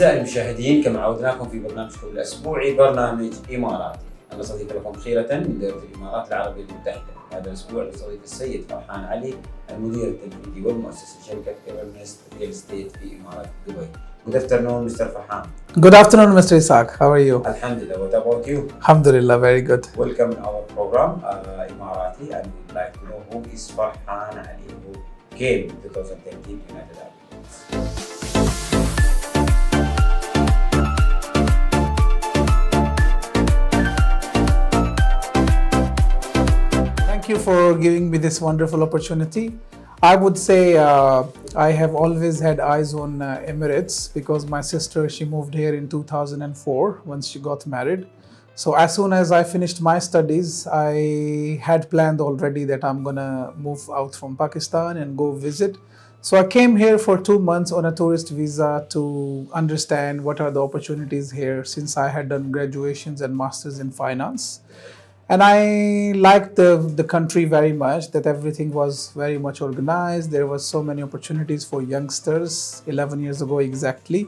أعزائي المشاهدين، كما عودناكم في برنامجكم الأسبوعي برنامج إماراتي. أنا صديق لكم خيرة من دولة الإمارات العربية المتحدة. هذا الأسبوع نستضيف السيد فرحان علي، المدير التنفيذي والمؤسس لشركة EverNest رجال في إمارات دبي. Good afternoon, Mr. Farhan. Good afternoon, Mr. Isaac. How are you? Alhamdulillah. What about you? Alhamdulillah, very good. Welcome in our program, Emarati, and we'd like to know who is Farhan Ali, who came in 2013 United Arab Emirates. Thank you for giving me this wonderful opportunity. I would say I have always had eyes on Emirates because my sister, she moved here in 2004 once she got married. So as soon as I finished my studies, I had planned already that I'm gonna move out from Pakistan and go visit. So I came here for 2 months on a tourist visa to understand what are the opportunities here, since I had done graduations and masters in finance. And I liked the country very much, that everything was very much organized. There was so many opportunities for youngsters 11 years ago exactly.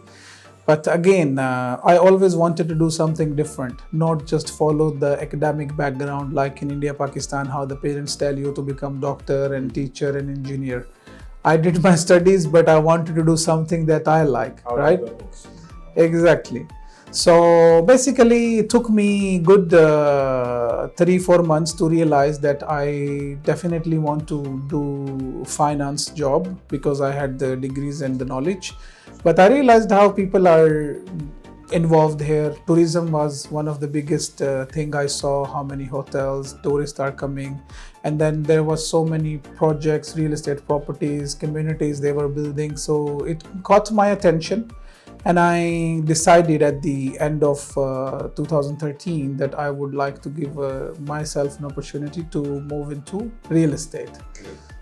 But again, I always wanted to do something different, not just follow the academic background like in India, Pakistan, how the parents tell you to become doctor and teacher and engineer. I did my studies, but I wanted to do something that I like, right? Exactly. So basically it took me good 3-4 months to realize that I definitely want to do finance job because I had the degrees and the knowledge. But I realized how people are involved here. Tourism was one of the biggest thing I saw, how many hotels, tourists are coming. And then there was so many projects, real estate properties, communities they were building. So it caught my attention. And I decided at the end of 2013 that I would like to give myself an opportunity to move into real estate.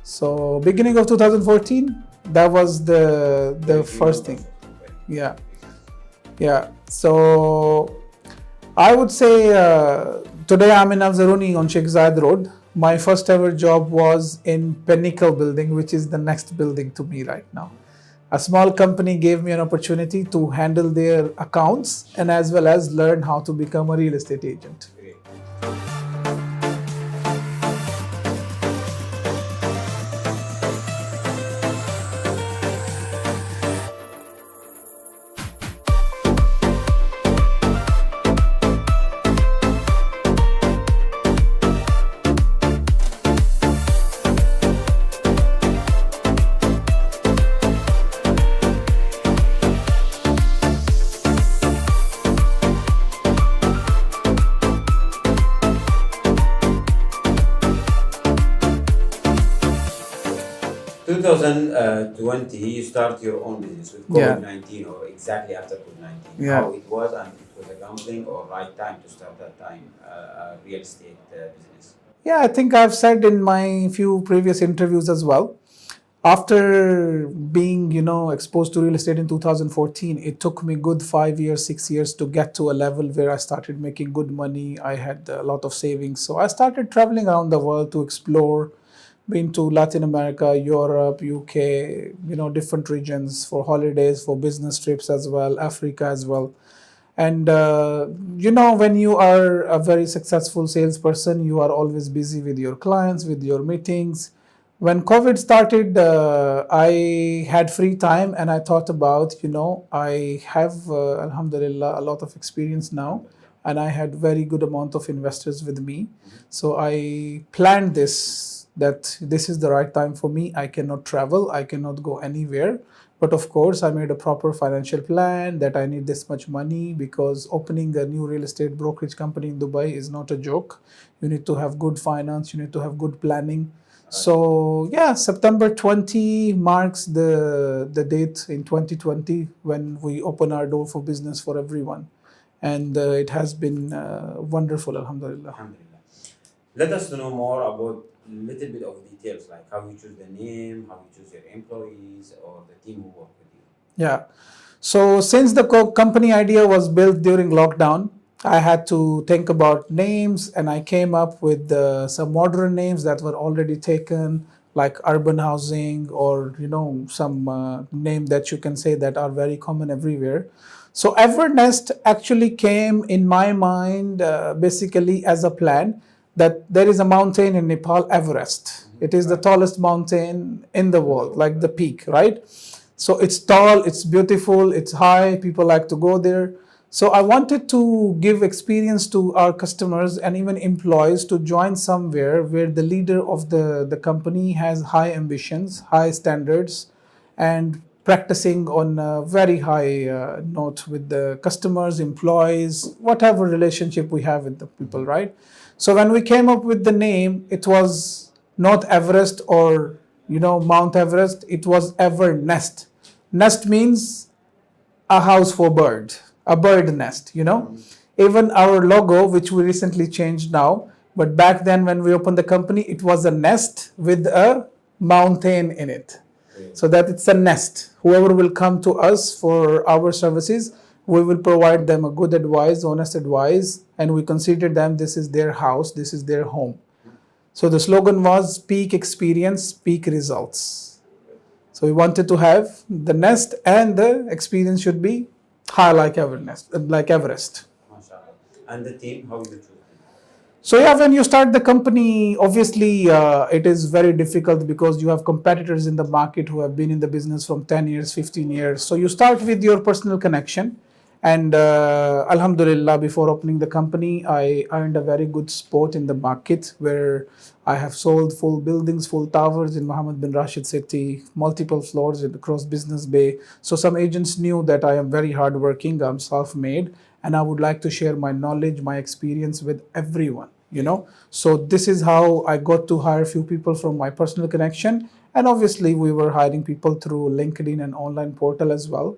So beginning of 2014, that was the first thing. Yeah. So I would say today I'm in Al Zaruni on Sheikh Zayed Road. My first ever job was in Pinnacle building, which is the next building to me right now. A small company gave me an opportunity to handle their accounts and as well as learn how to become a real estate agent. In 2020, you start your own business with COVID-19 or exactly after COVID-19. How it was, and it was a gambling or right time to start that time real estate business? Yeah, I think I've said in my few previous interviews as well. After being, exposed to real estate in 2014, it took me good 5 years, 6 years to get to a level where I started making good money. I had a lot of savings. So I started traveling around the world to explore. Been to Latin America, Europe, UK, different regions for holidays, for business trips as well, Africa as well. And, when you are a very successful salesperson, you are always busy with your clients, with your meetings. When COVID started, I had free time and I thought about, I have, alhamdulillah, a lot of experience now. And I had very good amount of investors with me. So I planned that this is the right time for me. I cannot travel, I cannot go anywhere. But of course, I made a proper financial plan that I need this much money because opening a new real estate brokerage company in Dubai is not a joke. You need to have good finance, you need to have good planning. So September 20 marks the date in 2020 when we open our door for business for everyone. And it has been wonderful, alhamdulillah. Let us know more about a little bit of details, like how you choose the name, how you choose your employees or the team who work with you. Yeah. So since the company idea was built during lockdown, I had to think about names and I came up with some modern names that were already taken, like urban housing or some name that you can say that are very common everywhere. So EverNest actually came in my mind basically as a plan that there is a mountain in Nepal, Everest. It is the tallest mountain in the world, like the peak, right? So it's tall, it's beautiful, it's high, people like to go there. So I wanted to give experience to our customers and even employees to join somewhere where the leader of the company has high ambitions, high standards, and practicing on a very high note with the customers, employees, whatever relationship we have with the people, right? So when we came up with the name, it was not Everest or Mount Everest, it was EverNest. Nest means a house for bird, a bird nest. Even our logo, which we recently changed now, but back then when we opened the company, it was a nest with a mountain in it. So that it's a nest. Whoever will come to us for our services, we will provide them a good advice, honest advice, and we consider them this is their house, this is their home. So the slogan was peak experience, peak results. So we wanted to have the nest and the experience should be high like Everest. And the team, how you choose? So yeah, when you start the company, obviously it is very difficult because you have competitors in the market who have been in the business from 10 years, 15 years. So you start with your personal connection. And Alhamdulillah, before opening the company, I earned a very good spot in the market where I have sold full buildings, full towers in Mohammed bin Rashid City, multiple floors across Business Bay. So some agents knew that I am very hardworking, I'm self-made, and I would like to share my knowledge, my experience with everyone, So this is how I got to hire a few people from my personal connection. And obviously we were hiring people through LinkedIn and online portal as well.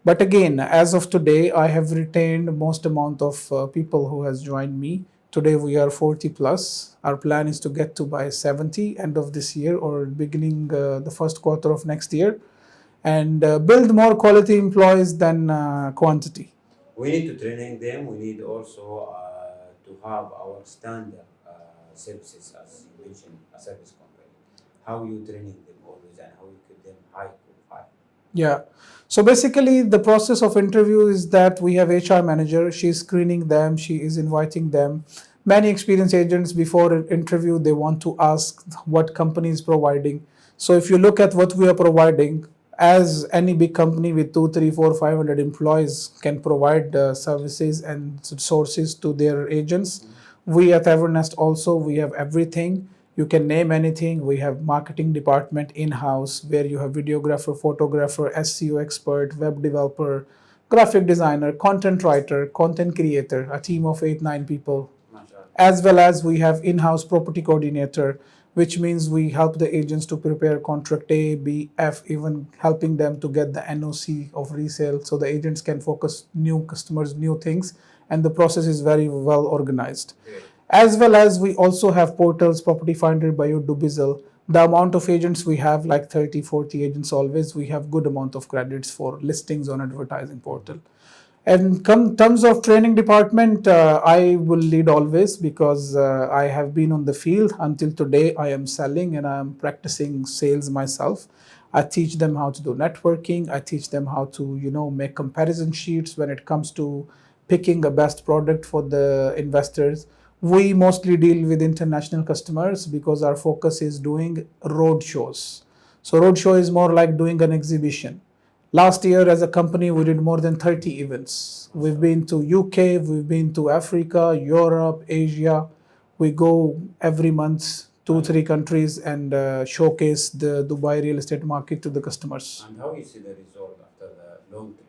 But again, as of today, I have retained most amount of people who has joined me. Today we are 40 plus. Our plan is to get to by 70 end of this year or beginning the first quarter of next year, and build more quality employees than quantity. We need to training them. We need also to have our standard services, as you mentioned, a service company. How you training them always and how you keep them high qualified? Yeah. So basically the process of interview is that we have HR manager, she's screening them, she is inviting them. Many experienced agents before an interview, they want to ask what company is providing. So if you look at what we are providing, as any big company with 2, 3, 4, 500 employees can provide services and sources to their agents, we at EverNest also, we have everything. You can name anything. We have marketing department in-house where you have videographer, photographer, SEO expert, web developer, graphic designer, content writer, content creator, a team of 8, 9 people. As well as we have in-house property coordinator, which means we help the agents to prepare contract A, B, F, even helping them to get the NOC of resale so the agents can focus new customers, new things, and the process is very well organized. As well as we also have portals, Property Finder, Bio, Dubizzle. The amount of agents we have, like 30, 40 agents always, we have good amount of credits for listings on advertising portal. And in terms of training department, I will lead always because I have been on the field. Until today, I am selling and I am practicing sales myself. I teach them how to do networking. I teach them how to, make comparison sheets when it comes to picking a best product for the investors. We mostly deal with international customers because our focus is doing road shows. So road show is more like doing an exhibition. Last year as a company, we did more than 30 events. We've been to UK, we've been to Africa, Europe, Asia. We go every month, 2, 3 countries and showcase the Dubai real estate market to the customers. And how you see the result after the long trip?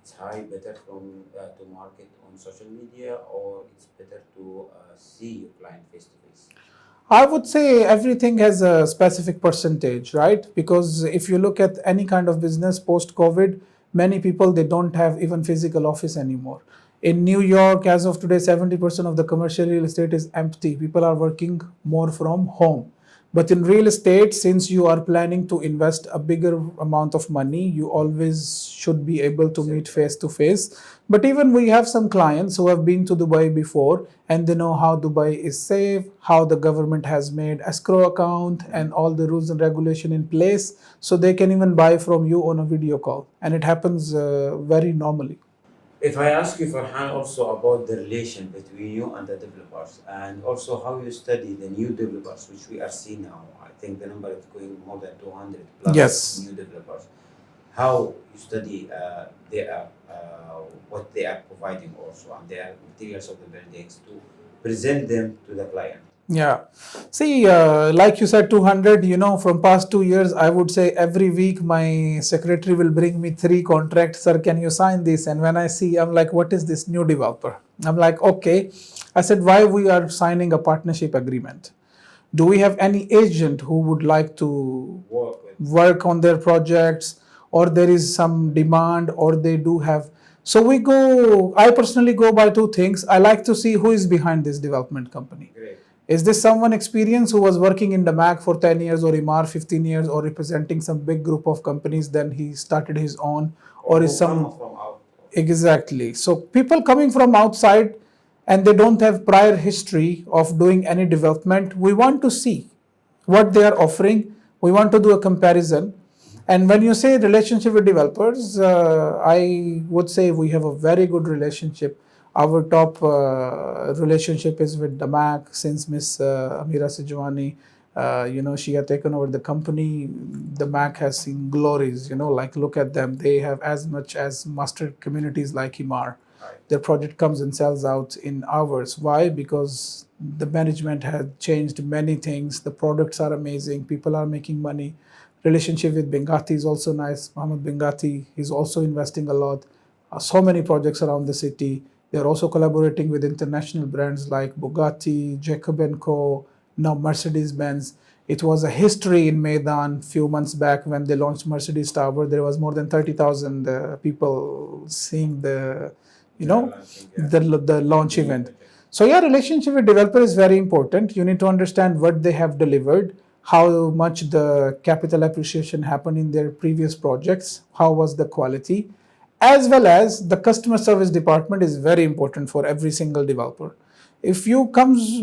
It's better to market on social media, or it's better to see your client face to face? I would say everything has a specific percentage, right? Because if you look at any kind of business post-COVID, many people, they don't have even physical office anymore. In New York, as of today, 70% of the commercial real estate is empty. People are working more from home. But in real estate, since you are planning to invest a bigger amount of money, you always should should be able to meet face to face. But even we have some clients who have been to Dubai before and they know how Dubai is safe, how the government has made escrow account and all the rules and regulation in place, so they can even buy from you on a video call, and it happens very normally. If I ask you, Farhan, also about the relation between you and the developers, and also how you study the new developers, which we are seeing now. I think the number is going more than 200 plus Yes. new developers. How you study what they are providing also, and their materials of the buildings to present them to the client. Yeah. See, like you said, 200, from past 2 years, I would say every week my secretary will bring me 3 contracts. Sir, can you sign this? And when I see, I'm like, what is this new developer? I'm like, okay. I said, why we are signing a partnership agreement? Do we have any agent who would like to work on their projects, or there is some demand, or they do have? So I personally go by 2 things. I like to see who is behind this development company. Great. Is this someone experienced who was working in the MAC for 10 years or EMAR 15 years or representing some big group of companies, then he started his own, or is some from out? Exactly. So people coming from outside and they don't have prior history of doing any development, we want to see what they are offering. We want to do a comparison. And when you say relationship with developers, I would say we have a very good relationship. Our top relationship is with the MAC since Miss Amira Sijwani. She had taken over the company. The MAC has seen glories, like look at them. They have as much as mastered communities like EMAR. Their project comes and sells out in hours. Why? Because the management had changed many things. The products are amazing. People are making money. Relationship with Bengati is also nice. Mohammed Bengati is also investing a lot. So many projects around the city. They are also collaborating with international brands like Bugatti, Jacob & Co., now Mercedes-Benz. It was a history in Maidan few months back when they launched Mercedes Tower. There was more than 30,000 people seeing the launch event. So yeah, relationship with developer is very important. You need to understand what they have delivered, how much the capital appreciation happened in their previous projects, how was the quality, as well as the customer service department is very important for every single developer. If you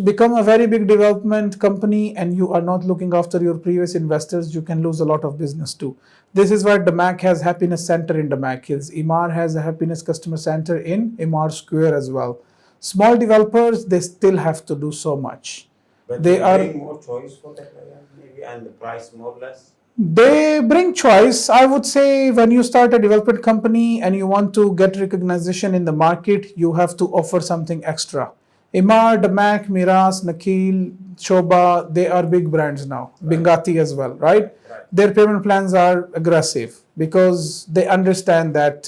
become a very big development company and you are not looking after your previous investors, you can lose a lot of business too. This is why the MAC has Happiness Center in the MAC Hills. EMAR has a Happiness Customer Center in EMAR Square as well. Small developers, they still have to do so much. But they bring more choice for the client maybe, and the price more or less? They bring choice. I would say when you start a development company and you want to get recognition in the market, you have to offer something extra. EMAR, Damac, Miras, Nakil, Shoba, they are big brands now. Right. Bengati as well, right? Their payment plans are aggressive because they understand that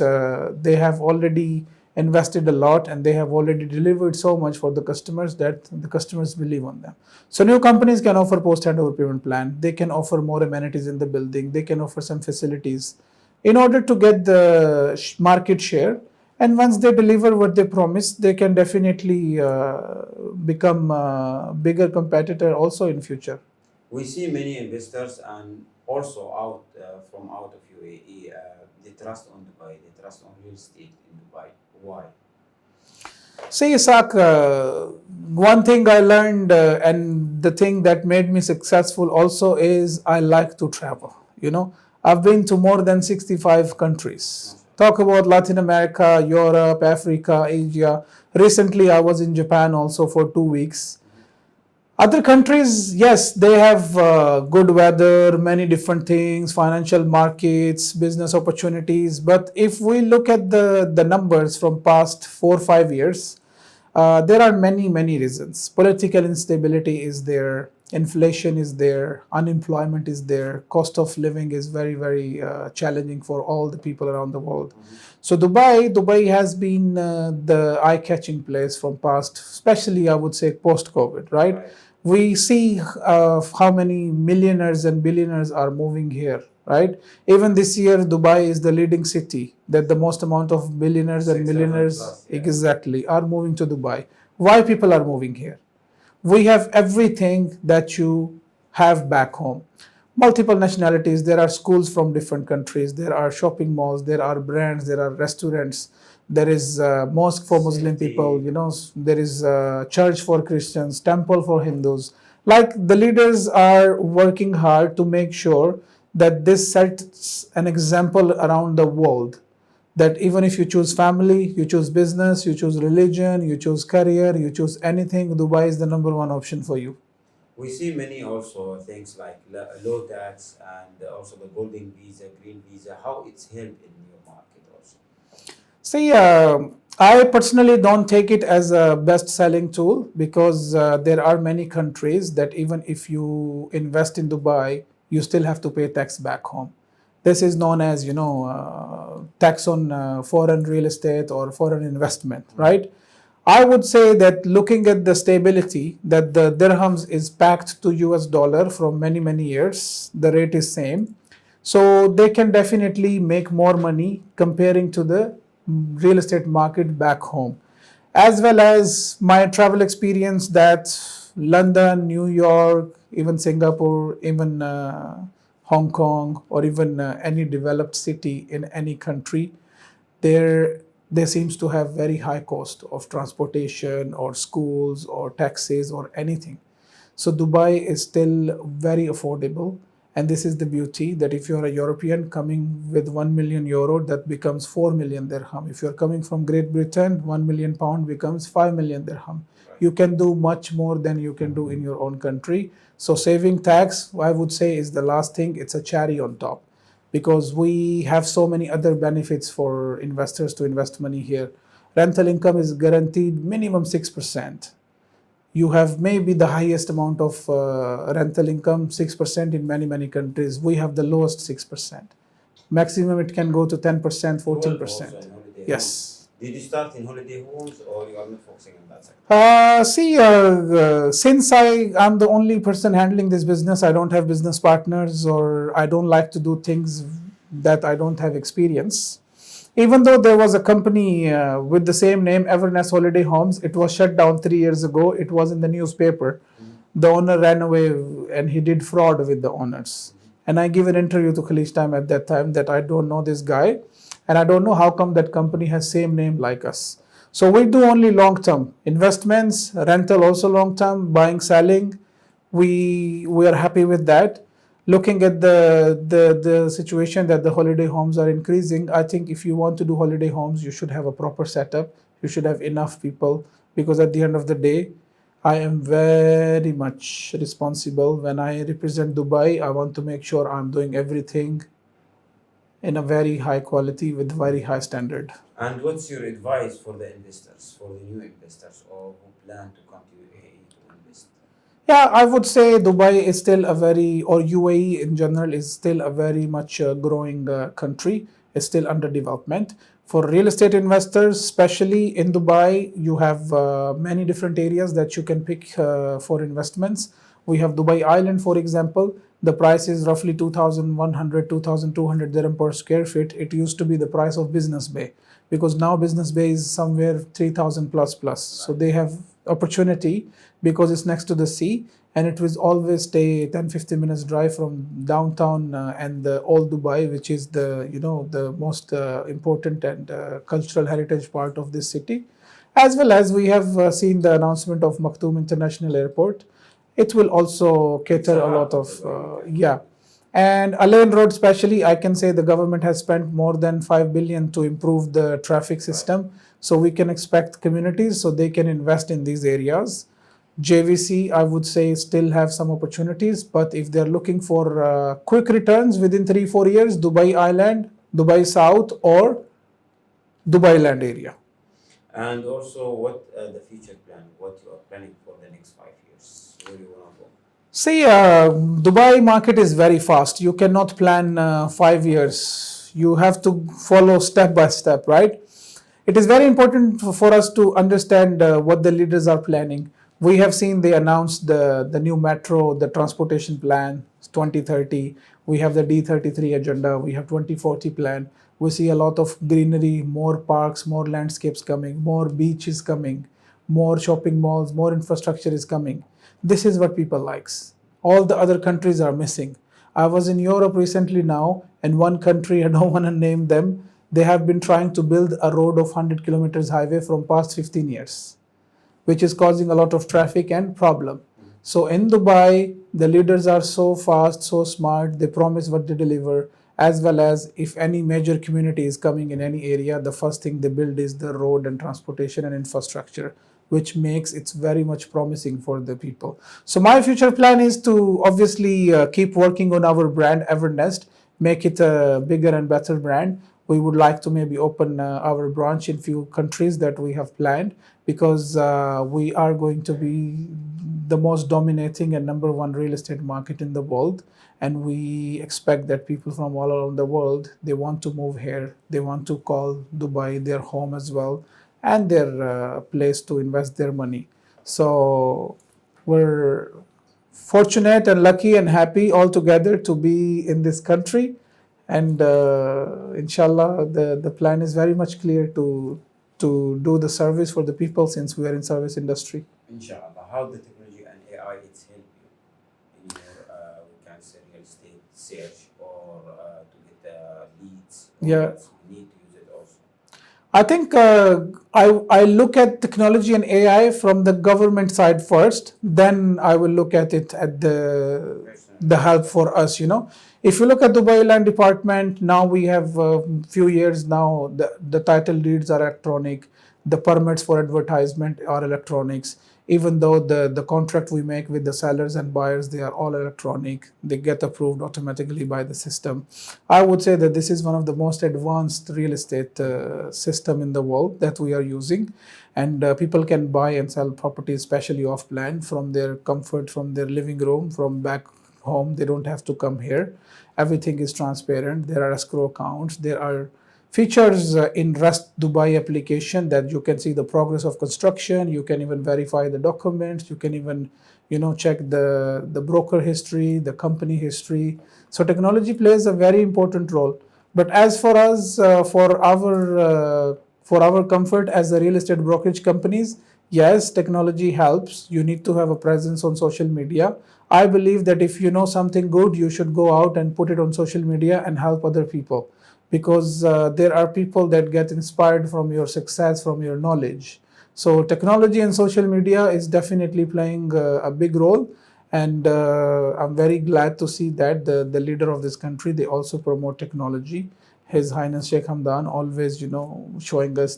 they have already invested a lot and they have already delivered so much for the customers that the customers believe on them. So new companies can offer post-handover payment plan. They can offer more amenities in the building. They can offer some facilities in order to get the market share. And once they deliver what they promise, they can definitely become a bigger competitor also in future. We see many investors and also from out of UAE, they trust on Dubai, they trust on real estate in Dubai. Why? See, Isaac, one thing I learned and the thing that made me successful also is I like to travel. I've been to more than 65 countries. Talk about Latin America, Europe, Africa, Asia. Recently, I was in Japan also for 2 weeks. Other countries, yes, they have good weather, many different things, financial markets, business opportunities. But if we look at the numbers from past 4 or 5 years, there are many, many reasons. Political instability is there, inflation is there, unemployment is there, cost of living is very, very challenging for all the people around the world. Mm-hmm. So Dubai has been the eye-catching place from past, especially I would say post-COVID, right? We see how many millionaires and billionaires are moving here, right? Even this year, Dubai is the leading city that the most amount of billionaires and millionaires plus, exactly are moving to Dubai. Why people are moving here? We have everything that you have back home. multiple nationalities. There are schools from different countries. There are shopping malls. There are brands. There are restaurants. There is mosque for Muslim people. There is church for Christians, temple for Hindus. Like the leaders are working hard to make sure that this sets an example around the world. That even if you choose family, you choose business, you choose religion, you choose career, you choose anything, Dubai is the number one option for you. We see many also things like low tax and also the golden visa, green visa, how it's helped in your market also. See, I personally don't take it as a best-selling tool because there are many countries that even if you invest in Dubai, you still have to pay tax back home. This is known as, tax on foreign real estate or foreign investment, right? I would say that looking at the stability that the dirhams is packed to US dollar from many, many years, the rate is same. So they can definitely make more money comparing to the real estate market back home. As well as my travel experience that London, New York, even Singapore, even Hong Kong, or even any developed city in any country, there seems to have very high cost of transportation or schools or taxes or anything. So Dubai is still very affordable. And this is the beauty that if you're a European coming with 1 million euro, that becomes 4 million dirham. If you're coming from Great Britain, 1 million pound becomes 5 million dirham. You can do much more than you can do in your own country. So saving tax, I would say, is the last thing. It's a cherry on top because we have so many other benefits for investors to invest money here. Rental income is guaranteed minimum 6%. You have maybe the highest amount of rental income, 6% in many, many countries. We have the lowest 6%. Maximum it can go to 10%, 14%. Yes. Did you start in holiday homes or you are not focusing on that sector? Since I'm the only person handling this business, I don't have business partners or I don't like to do things that I don't have experience. Even though there was a company with the same name, EverNest Holiday Homes, it was shut down 3 years ago. It was in the newspaper. The owner ran away and he did fraud with the owners. And I gave an interview to Khalij Time at that time that I don't know this guy. And I don't know how come that company has same name like us. So we do only long-term investments, rental also long-term, buying, selling. We are happy with that. Looking at the situation that the holiday homes are increasing, I think if you want to do holiday homes, you should have a proper setup. You should have enough people because at the end of the day, I am very much responsible. When I represent Dubai, I want to make sure I'm doing everything in a very high quality with very high standard. And what's your advice for the investors, for the new investors or who plan to come to UAE to invest? Yeah, I would say Dubai is still a very, or UAE in general is still a very much growing country. It's still under development. For real estate investors, especially in Dubai, you have many different areas that you can pick for investments. We have Dubai Island, for example. The price is roughly 2,100, 2,200 dirham per square feet. It used to be the price of Business Bay because now Business Bay is somewhere 3,000 plus. So they have opportunity because it's next to the sea and it will always stay 10-15 minutes drive from downtown and the old Dubai, which is the most important and cultural heritage part of this city. As well as we have seen the announcement of Maktoum International Airport. It will also cater a lot of, And Alain Road especially, I can say the government has spent more than 5 billion to improve the traffic system. So we can expect communities so they can invest in these areas. JVC, I would say, still have some opportunities. But if they're looking for quick returns within 3-4 years, Dubai Island, Dubai South or Dubai Land area. And also what the future plan, what you are planning for the next 5 years? Where you want to go? See, Dubai market is very fast. You cannot plan 5 years. You have to follow step by step, right? It is very important for us to understand what the leaders are planning. We have seen they announced the new metro, the transportation plan, 2030. We have the D33 agenda. We have 2040 plan. We see a lot of greenery, more parks, more landscapes coming, more beaches coming, more shopping malls, more infrastructure is coming. This is what people likes. All the other countries are missing. I was in Europe recently now, and one country, I don't want to name them, they have been trying to build a road of 100 kilometers highway from past 15 years, which is causing a lot of traffic and problem. So in Dubai, the leaders are so fast, so smart, they promise what they deliver, as well as if any major community is coming in any area, the first thing they build is the road and transportation and infrastructure, which makes it very much promising for the people. So my future plan is to obviously keep working on our brand EverNest, make it a bigger and better brand. We would like to maybe open our branch in few countries that we have planned, because we are going to be the most dominating and number one real estate market in the world. And we expect that people from all around the world, they want to move here. They want to call Dubai their home as well, and their place to invest their money. So we're fortunate and lucky and happy all together to be in this country. And inshallah, the plan is very much clear to do the service for the people, since we are in service industry. Inshallah. How the technology and AI it's help you in your we can say real estate search, or to get the leads? Yeah. You need to use it also. I think I look at technology and AI from the government side first, then I will look at it at the help for us, If you look at Dubai Land Department, now we have a few years now, the title deeds are electronic, the permits for advertisement are electronics. Even though the contract we make with the sellers and buyers, they are all electronic, they get approved automatically by the system. I would say that this is one of the most advanced real estate system in the world that we are using. And people can buy and sell properties, especially off plan, from their comfort, from their living room, from back home. They don't have to come here. Everything is transparent. There are escrow accounts. There are features in Rust Dubai application that you can see the progress of construction. You can even verify the documents. You can even, check the broker history, the company history. So technology plays a very important role. But as for us, for our comfort as the real estate brokerage companies, yes, technology helps. You need to have a presence on social media. I believe that if you know something good, you should go out and put it on social media and help other people, because there are people that get inspired from your success, from your knowledge. So technology and social media is definitely playing a big role. And I'm very glad to see that the leader of this country, they also promote technology. His Highness Sheikh Hamdan always, showing us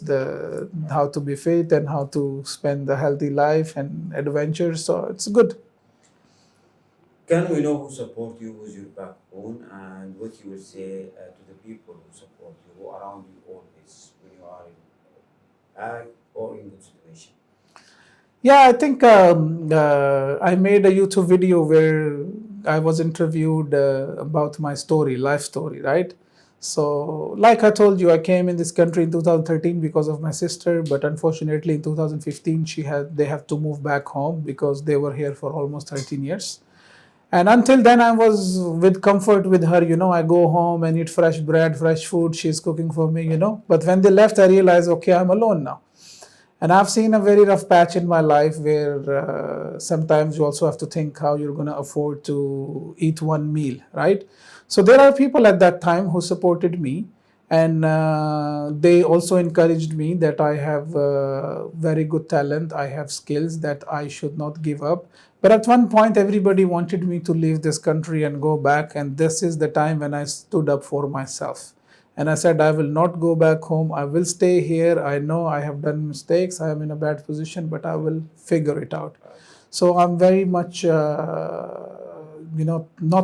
how to be fit and how to spend a healthy life and adventures. So it's good. Can we know who support you with your backbone, and what you will say to the people who support you, who are around you always when you are in bad or in good situation? Yeah, I think I made a YouTube video where I was interviewed about my story, life story, right? So, like I told you, I came in this country in 2013 because of my sister, but unfortunately in 2015 they have to move back home because they were here for almost 13 years. And until then, I was with comfort with her, I go home and eat fresh bread, fresh food. She's cooking for me, But when they left, I realized, okay, I'm alone now. And I've seen a very rough patch in my life where sometimes you also have to think how you're going to afford to eat one meal, right? So there are people at that time who supported me. And they also encouraged me that I have very good talent. I have skills that I should not give up. But at one point, everybody wanted me to leave this country and go back. And this is the time when I stood up for myself. And I said, I will not go back home. I will stay here. I know I have done mistakes. I am in a bad position, but I will figure it out. So I'm very much, not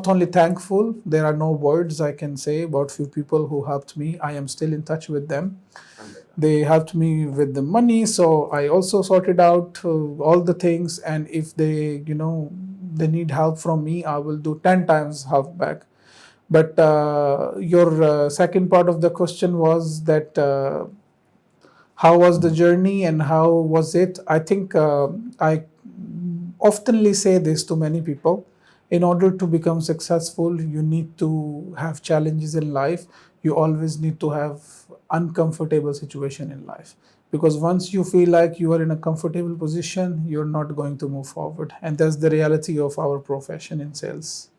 only thankful. There are no words I can say about few people who helped me. I am still in touch with them. They helped me with the money, so I also sorted out all the things. And if they, they need help from me, I will do 10 times help back. But your second part of the question was that how was the journey and how was it? I think I oftenly say this to many people. In order to become successful, you need to have challenges in life. You always need to have uncomfortable situation in life, because once you feel like you are in a comfortable position, you're not going to move forward. And that's the reality of our profession in sales.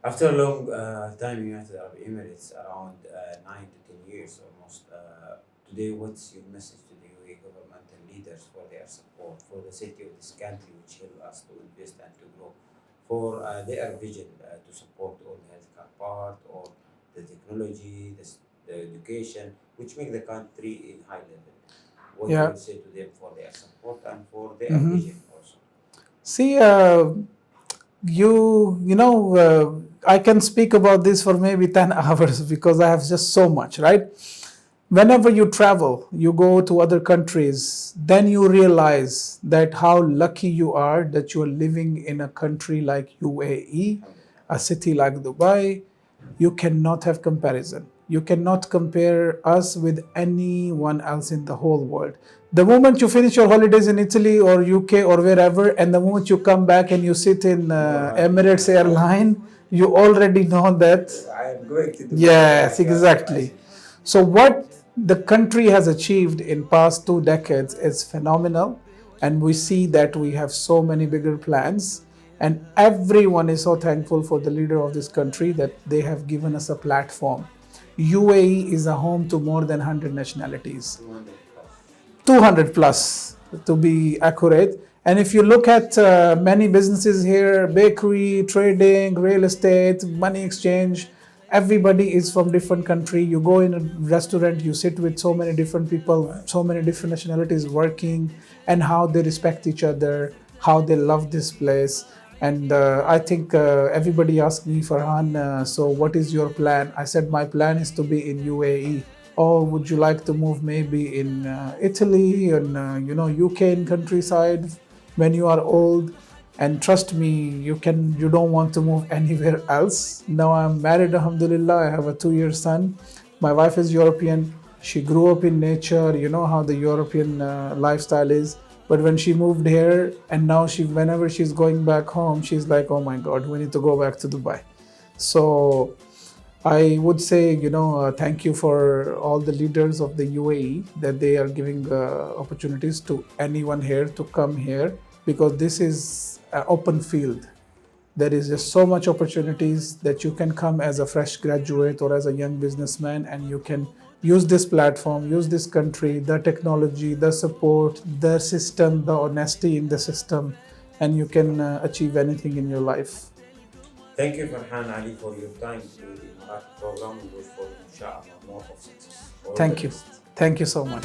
After a long time in United Arab Emirates, around 9 to 10 years almost, today what's your message to the UAE government and leaders for their support for the city of this country, which help us to invest and to grow, for their vision to support all the healthcare part or the technology, the education, which make the country in high level? What Yeah. you will say to them for their support and for their vision also? See, you know, I can speak about this for maybe 10 hours because I have just so much, right? Whenever you travel, you go to other countries, then you realize that how lucky you are that you are living in a country like UAE, a city like Dubai. You cannot have comparison. You cannot compare us with anyone else in the whole world. The moment you finish your holidays in Italy or UK or wherever, and the moment you come back and you sit in Emirates airline, you already know that. I am going to Dubai. Yes, exactly. So what the country has achieved in past 2 decades is phenomenal, and we see that we have so many bigger plans, and everyone is so thankful for the leader of this country that they have given us a platform. UAE is a home to more than 100 nationalities. 200 plus to be accurate. And if you look at many businesses here, bakery, trading, real estate, money exchange, everybody is from different country. You go in a restaurant, you sit with so many different people, so many different nationalities working, and how they respect each other, how they love this place. And I think everybody asked me, Farhan, so what is your plan? I said, my plan is to be in UAE. Or would you like to move maybe in Italy and UK in countryside when you are old? And trust me, you don't want to move anywhere else. Now I'm married, alhamdulillah. I have a 2-year son. My wife is European. She grew up in nature. You know how the European lifestyle is. But when she moved here, and now whenever she's going back home, she's like, oh my God, we need to go back to Dubai. So I would say, thank you for all the leaders of the UAE that they are giving opportunities to anyone here to come here, because this is an open field. There is just so much opportunities that you can come as a fresh graduate or as a young businessman, and you can use this platform, use this country, the technology, the support, the system, the honesty in the system, and you can achieve anything in your life. Thank you, Farhan Ali, for your time to the EMARATI program. We wish for, inshallah, more of success. Thank you. Thank you so much.